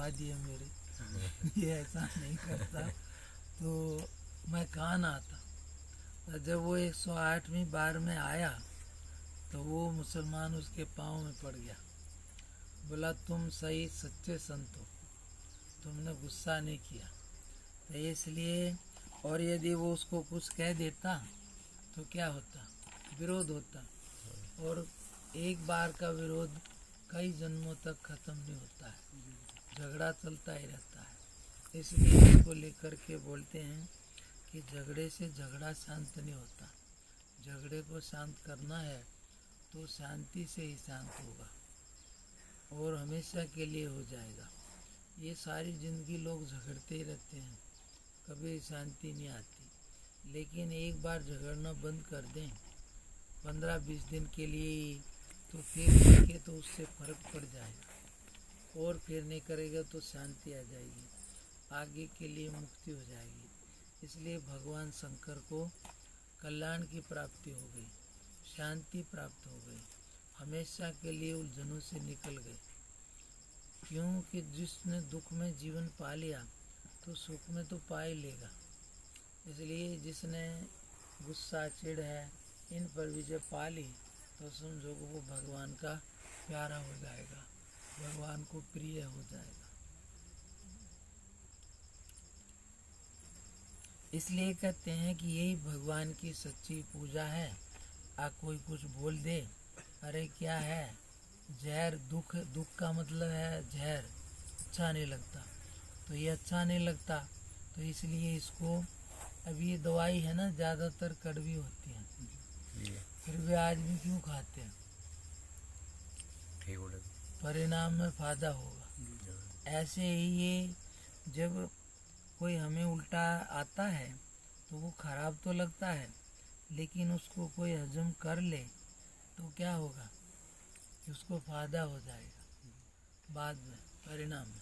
अपराधी है मेरे, ये ऐसा नहीं करता तो मैं कहाँ ना आता। तो जब वो 108वीं बार में आया तो वो मुसलमान उसके पाँव में पड़ गया, बोला तुम सही सच्चे संत हो, तुमने गुस्सा नहीं किया। तो इसलिए, और यदि वो उसको कुछ कह देता तो क्या होता, विरोध होता, और एक बार का विरोध कई जन्मों तक खत्म नहीं होता है, झगड़ा चलता ही रहता है। इसलिए इसको लेकर के बोलते हैं कि झगड़े से झगड़ा शांत नहीं होता, झगड़े को शांत करना है तो शांति से ही शांत होगा और हमेशा के लिए हो जाएगा। ये सारी ज़िंदगी लोग झगड़ते ही रहते हैं, कभी शांति नहीं आती। लेकिन एक बार झगड़ना बंद कर दें 15-20 दिन के लिए ही, तो फिर देखे तो उससे फर्क पड़ जाएगा, और फिर नहीं करेगा तो शांति आ जाएगी, आगे के लिए मुक्ति हो जाएगी। इसलिए भगवान शंकर को कल्याण की प्राप्ति हो गई, शांति प्राप्त हो गई, हमेशा के लिए उलझनों से निकल गए। क्योंकि जिसने दुख में जीवन पा लिया तो सुख में तो पा ही लेगा। इसलिए जिसने गुस्सा चिढ़ है इन पर विजय पा ली तो समझो वो भगवान का प्यारा हो जाएगा, भगवान को प्रिय हो जाएगा। इसलिए कहते हैं कि यही भगवान की सच्ची पूजा है। कोई कुछ बोल दे, अरे क्या है जहर, दुख, दुख का मतलब है जहर, अच्छा नहीं लगता, तो ये अच्छा नहीं लगता तो इसलिए इसको, अब ये दवाई है ना ज़्यादातर कड़वी होती है, फिर भी आदमी क्यों खाते हैं, परिणाम में फायदा होगा। ऐसे ही ये जब कोई हमें उल्टा आता है तो वो खराब तो लगता है, लेकिन उसको कोई हजम कर ले तो क्या होगा कि उसको फायदा हो जाएगा बाद में, परिणाम में।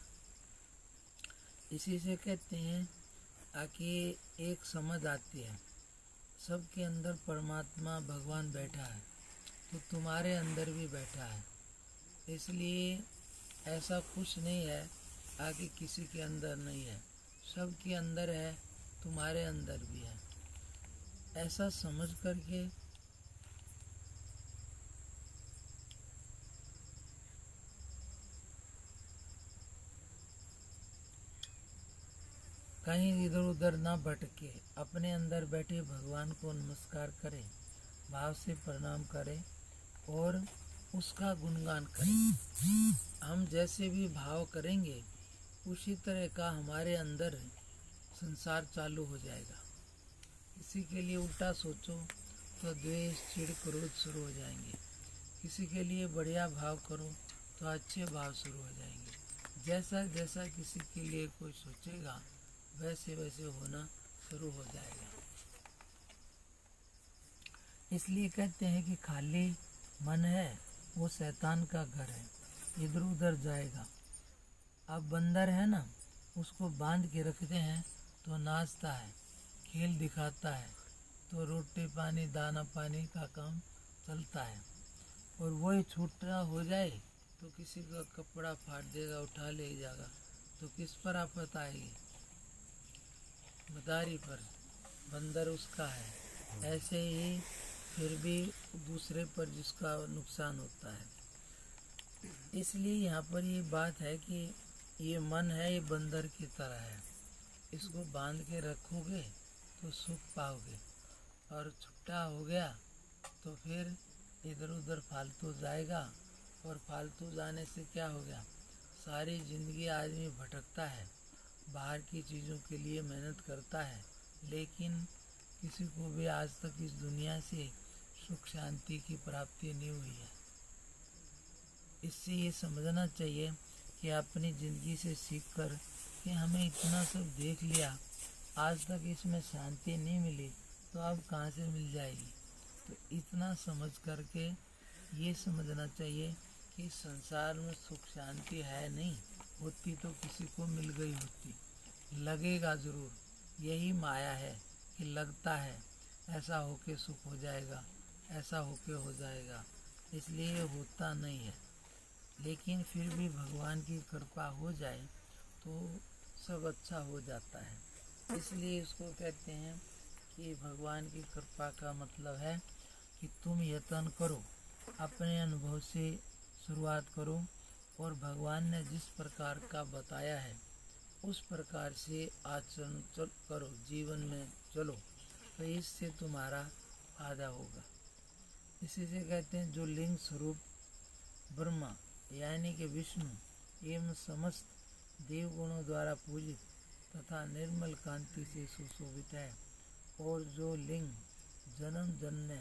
इसी से कहते हैं कि एक समझ आती है, सबके अंदर परमात्मा भगवान बैठा है तो तुम्हारे अंदर भी बैठा है। इसलिए ऐसा कुछ नहीं है कि किसी के अंदर नहीं है, सबके अंदर है, तुम्हारे अंदर भी है। ऐसा समझ करके कहीं इधर उधर ना भटके, अपने अंदर बैठे भगवान को नमस्कार करें, भाव से प्रणाम करें और उसका गुणगान करें। हम जैसे भी भाव करेंगे उसी तरह का हमारे अंदर संसार चालू हो जाएगा। किसी के लिए उल्टा सोचो तो द्वेष, चिढ़, क्रोध शुरू हो जाएंगे। किसी के लिए बढ़िया भाव करो तो अच्छे भाव शुरू हो जाएंगे। जैसा जैसा किसी के लिए कोई सोचेगा वैसे वैसे होना शुरू हो जाएगा। इसलिए कहते हैं कि खाली मन है वो शैतान का घर है, इधर उधर जाएगा। अब बंदर है ना, उसको बांध के रखते हैं तो नाचता है, खेल दिखाता है, तो रोटी पानी दाना पानी का काम चलता है। और वही छूटा हो जाए तो किसी का कपड़ा फाड़ देगा, उठा ले जाएगा, तो किस पर आफत आएगी, मदारी पर, बंदर उसका है। ऐसे ही फिर भी दूसरे पर जिसका नुकसान होता है। इसलिए यहाँ पर ये बात है कि ये मन है, ये बंदर की तरह है, इसको बांध के रखोगे तो सुख पाओगे, और छुट्टा हो गया तो फिर इधर उधर फालतू जाएगा, और फालतू जाने से क्या हो गया, सारी ज़िंदगी आदमी भटकता है, बाहर की चीज़ों के लिए मेहनत करता है, लेकिन किसी को भी आज तक इस दुनिया से सुख शांति की प्राप्ति नहीं हुई है। इससे ये समझना चाहिए कि अपनी ज़िंदगी से सीखकर कि हमें इतना सब देख लिया, आज तक इसमें शांति नहीं मिली तो अब कहाँ से मिल जाएगी। तो इतना समझ करके ये समझना चाहिए कि संसार में सुख शांति है नहीं, होती तो किसी को मिल गई होती, लगेगा ज़रूर, यही माया है कि लगता है ऐसा होके सुख हो जाएगा, ऐसा होके हो जाएगा, इसलिए होता नहीं है। लेकिन फिर भी भगवान की कृपा हो जाए तो सब अच्छा हो जाता है। इसलिए इसको कहते हैं कि भगवान की कृपा का मतलब है कि तुम यत्न करो, अपने अनुभव से शुरुआत करो और भगवान ने जिस प्रकार का बताया है उस प्रकार से आचरण करो, जीवन में चलो, तो इससे तुम्हारा फायदा होगा। इसी से कहते हैं जो लिंग स्वरूप ब्रह्मा यानी कि विष्णु एवं समस्त देवगुणों द्वारा पूजित तथा निर्मल कांति से सुशोभित है, और जो लिंग जन्म जन्य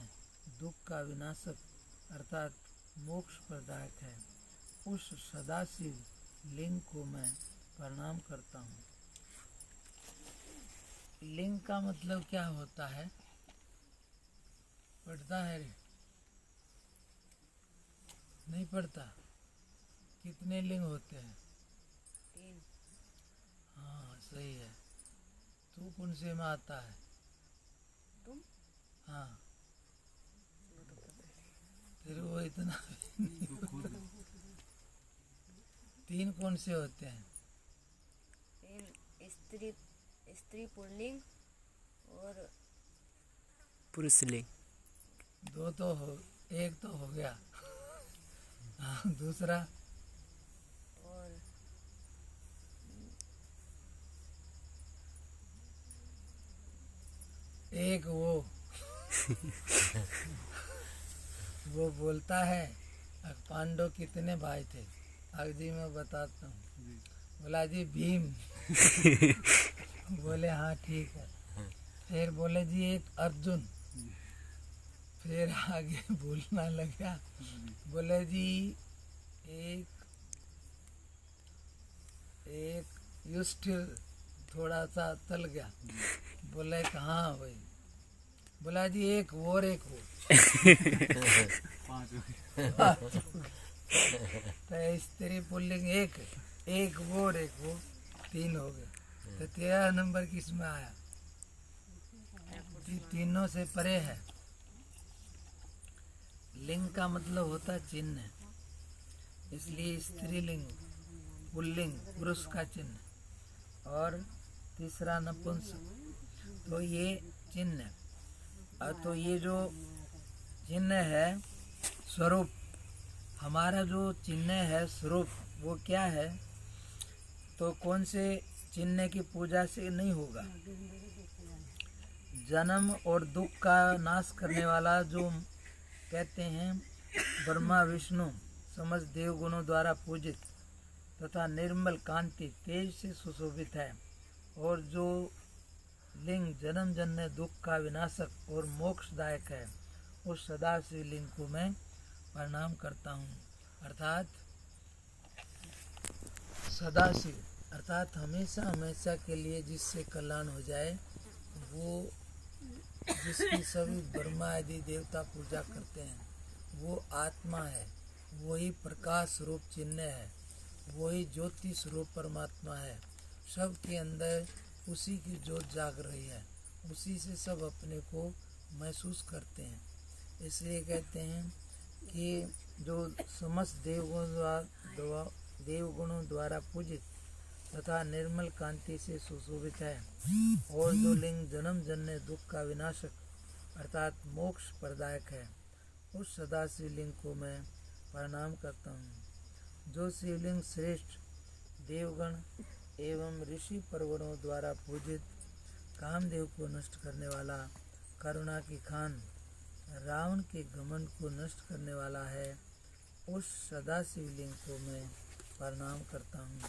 दुख का विनाशक अर्थात मोक्ष प्रदायक है, उस सदाशिव लिंग को मैं प्रणाम करता हूँ। लिंग का मतलब क्या होता है? पढ़ता है रे? नहीं पढ़ता? कितने लिंग होते हैं? 3। हाँ सही है। तू कौन से में आता है? तुम? हाँ, फिर वो इतना 3 कौन से होते हैं? 3 स्त्री पुल्लिंग और पुरुष लिंग। 2 तो हो, 1 तो हो गया। हाँ, दूसरा और एक वो बोलता है पांडव कितने भाई थे? जी मैं बताता हूँ। बोला जी भीम। बोले हाँ ठीक है। फिर बोले जी एक अर्जुन। फिर आगे बोलना लगा, बोले जी एक युष्ठिर थोड़ा सा तल गया। बोले कहाँ भाई? बोला जी एक और एक हो। तो स्त्री पुल्लिंग एक वो और एक वो 3 हो गए। तो 13 नंबर किस में आया? तीनों से परे है। लिंग का मतलब होता है चिन्ह, इसलिए स्त्रीलिंग पुल्लिंग पुरुष का चिन्ह और तीसरा नपुंसक। तो ये चिन्ह, और तो ये जो चिन्ह है स्वरूप, हमारा जो चिन्ह है स्वरूप वो क्या है? तो कौन से चिन्ह की पूजा से नहीं होगा? जन्म और दुख का नाश करने वाला जो कहते हैं ब्रह्मा विष्णु समस्त देवगुणों द्वारा पूजित तथा निर्मल कांति तेज से सुशोभित है, और जो लिंग जन्म जन्य दुख का विनाशक और मोक्षदायक है, उस सदाशिव लिंग को मैं प्रणाम करता हूँ। अर्थात सदाशिव अर्थात हमेशा हमेशा के लिए जिससे कल्याण हो जाए, वो जिसकी सभी ब्रह्मा आदि देवता पूजा करते हैं, वो आत्मा है, वही प्रकाश रूप चिन्ह है, वही ज्योति स्वरूप परमात्मा है। सब के अंदर उसी की ज्योत जाग रही है, उसी से सब अपने को महसूस करते हैं। इसलिए कहते हैं कि जो समस्त देवगुणों द्वारा पूजित तथा निर्मल कांति से सुशोभित है, और जो लिंग जन्म जन्य दुख का विनाशक अर्थात मोक्ष प्रदायक है, उस सदाशिव लिंग को मैं प्रणाम करता हूँ। जो शिवलिंग श्रेष्ठ देवगण एवं ऋषि परगणों द्वारा पूजित कामदेव को नष्ट करने वाला, करुणा की खान रावण के घमंड को नष्ट करने वाला है, उस सदाशिव लिंग को मैं प्रणाम करता हूँ।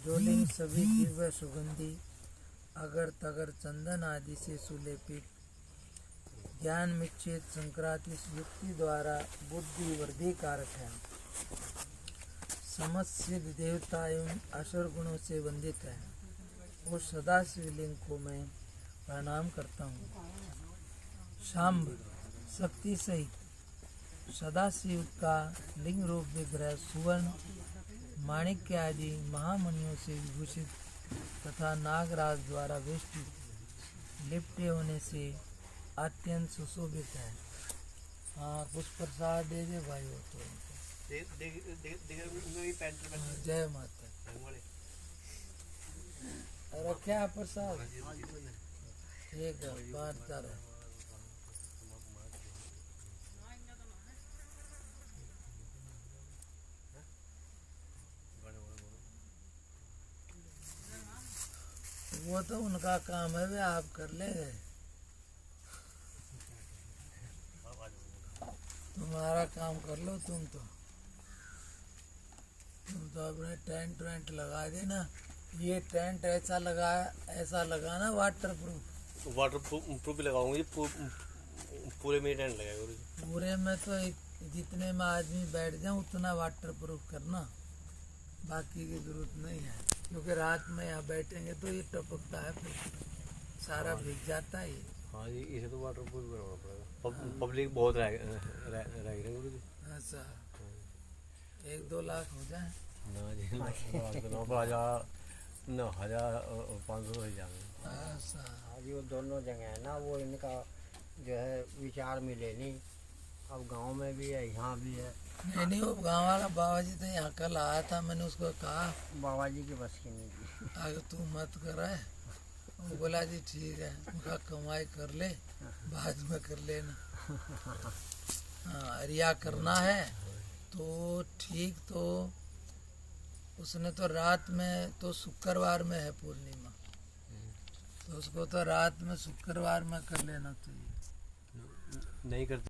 जो लिंग सभी दिव्य सुगंधी अगर तगर चंदन आदि से सुलेपित ज्ञान मिच्छेद संक्रांति युक्ति द्वारा बुद्धि वृद्धि कारक है, समस्त सिद्ध देवता एवं असुर गुणों से वंदित है, उस सदाशिव लिंग को मैं प्रणाम करता हूँ। शाम्ब शक्ति सहित सदाशिव का लिंग रूप विग्रह सुवर्ण माणिक्य आदि महामणियों से विभूषित तथा नागराज द्वारा वेष्टित लिपटे होने से अत्यंत सुशोभित है। हाँ कुछ प्रसाद दे दे भाई हो तो। जय माता। अरे क्या प्रसाद ठीक है बांटता रहे। वो तो उनका काम है वे आप कर लेंगे, तुम्हारा काम कर लो। तुम तो अपने टेंट वेंट लगा देना। ये टेंट ऐसा लगाना वाटर प्रूफ। वाटर प्रूफ भी लगाऊंगा जी, पूरे में टेंट लगाएगा गुरु जी। पूरे में तो जितने में आदमी बैठ जाए उतना वाटर प्रूफ करना, बाकी की जरूरत नहीं है, क्योंकि रात में यहाँ बैठेंगे तो ये टपकता है, फिर सारा भीग जाता है ये। हाँ जी, इसे तो वाटर प्रूफ करवाना पड़ेगा। पब्लिक बहुत रह गई गुरु जी। ऐसा 1-2 लाख हो जाए ना जी, 9,500 ही जाएंगे। ऐसा। अभी वो दोनों जगह है ना, वो इनका जो है विचार मिले नहीं। अब गांव में भी है, यहाँ भी है। नहीं वो गाँव वाला बाबा जी तो यहाँ कल आया था, मैंने उसको कहा बाबा जी की बस की नहीं थी। आगे तू मत कराए। वो बोला जी ठीक है, उनका कमाई कर ले बाद में कर लेना। हाँ रिया करना है तो ठीक। तो उसने तो रात में, तो शुक्रवार में है पूर्णिमा, तो उसको तो रात में शुक्रवार में कर लेना चाहिए। नहीं करते